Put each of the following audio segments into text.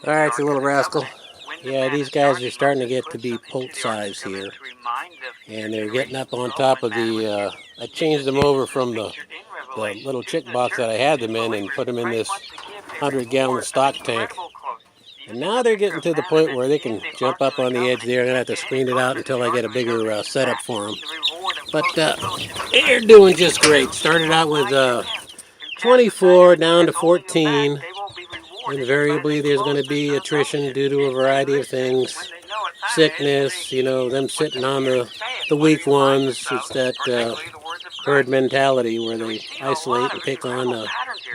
Alright, it's a little rascal. Yeah, these guys are starting to get to be poult size here. And they're getting up on top of the, I changed them over from the little chick box that I had them in and put them in this 100-gallon stock tank. And now they're getting to the point where they can jump up on the edge there. I'm going to have to screen it out until I get a bigger setup for them. But they're doing just great. Started out with 24 down to 14. Invariably, there's going to be attrition due to a variety of things. Sickness, you know, them sitting on the weak ones. It's that herd mentality where they isolate and pick on the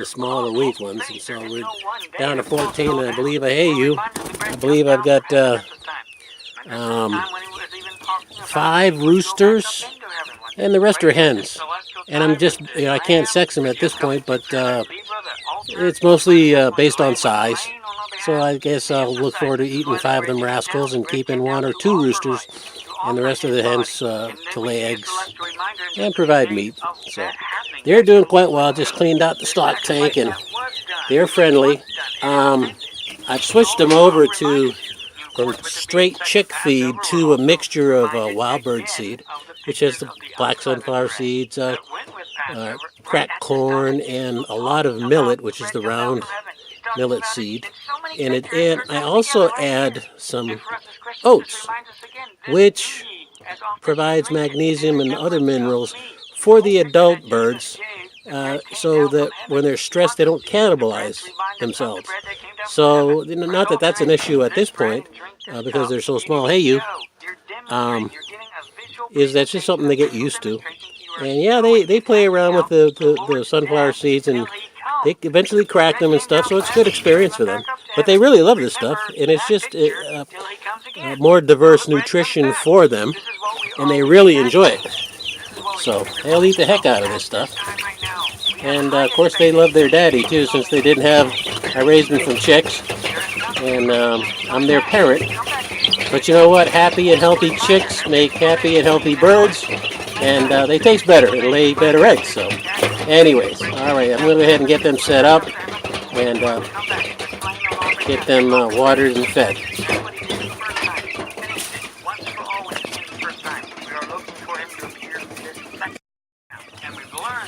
smaller weak ones. And so we're down to 14, and I believe I believe I've got 5 roosters, and the rest are hens. And I'm just, you know, I can't sex them at this point, but it's mostly based on size. So I guess I'll look forward to eating 5 of them rascals and keeping 1 or 2 roosters and the rest of the hens to lay eggs and provide meat. So they're doing quite well. Just cleaned out the stock tank and they're friendly. I've switched them over to from straight chick feed to a mixture of wild bird seed, which has the black sunflower seeds, cracked corn, and a lot of millet, which is the round millet seed in it. And I also add some oats, which provides magnesium and other minerals for the adult birds, so that when they're stressed they don't cannibalize themselves. So not that that's an issue at this point, because they're so small. Hey, you, is that's just something they get used to. And yeah, they play around with the sunflower seeds, and they eventually crack them and stuff, so it's a good experience for them. But they really love this stuff, and it's just more diverse nutrition for them, and they really enjoy it. So they'll eat the heck out of this stuff. And of course they love their daddy too, since they didn't have, I raised them from chicks, and I'm their parent. But you know what? Happy and healthy chicks make happy and healthy birds, and they taste better and lay better eggs. So anyways, all right, I'm going to go ahead and get them set up and get them watered and fed.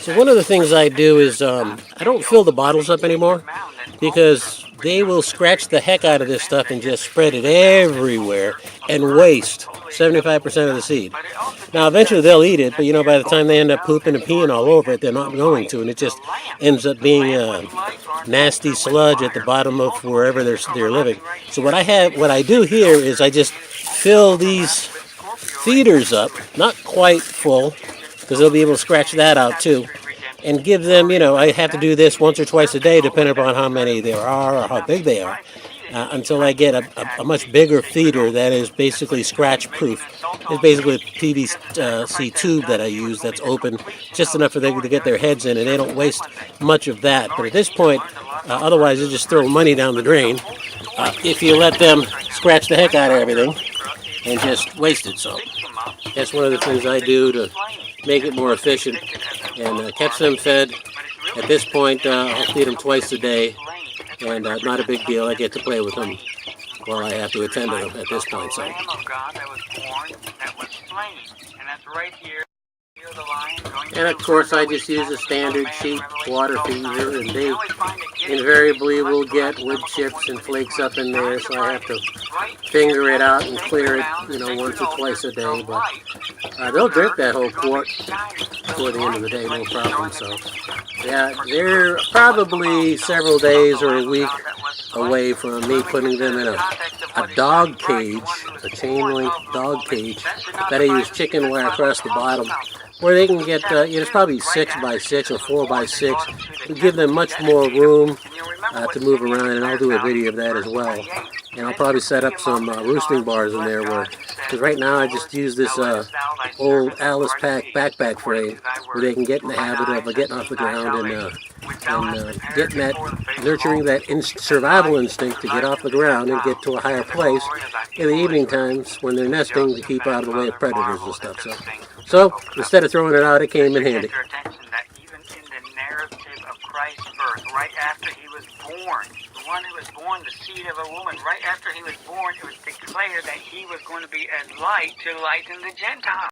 So one of the things I do is I don't fill the bottles up anymore, because they will scratch the heck out of this stuff and just spread it everywhere and waste 75% of the seed. Now eventually they'll eat it, but you know, by the time they end up pooping and peeing all over it, they're not going to, and it just ends up being nasty sludge at the bottom of wherever they're living. So what I do here is I just fill these feeders up, not quite full, because they'll be able to scratch that out too, and give them, you know, I have to do this once or twice a day depending upon how many there are or how big they are, until I get a much bigger feeder that is basically scratch proof. It's basically a PVC tube that I use that's open, just enough for them to get their heads in, and they don't waste much of that. But at this point, otherwise they just throw money down the drain if you let them scratch the heck out of everything and just waste it. So that's one of the things I do to make it more efficient and catch them fed. At this point, I'll feed them twice a day, and not a big deal. I get to play with them while I have to attend to them at this point. So. And of course, I just use a standard cheap water feeder, and they invariably will get wood chips and flakes up in there, so I have to finger it out and clear it, you know, once or twice a day. But they'll drink that whole quart before the end of the day, no problem. So yeah, they're probably several days or a week away from me putting them in a dog cage, a chain link dog cage that I use chicken wire across the bottom, where they can get, it's probably 6x6 or 4x6. It'll give them much more room to move around, and I'll do a video of that as well. And I'll probably set up some roosting bars in there, because right now I just use this old Alice Pack backpack frame, where they can get in the habit of getting off the ground and getting that, nurturing that survival instinct to get off the ground and get to a higher place in the evening times when they're nesting, to keep out of the way of predators and stuff. So instead of throwing it out, it came in handy. Right after he was born, one who was born the seed of a woman. Right after he was born, it was declared that he was going to be as light to lighten the Gentiles.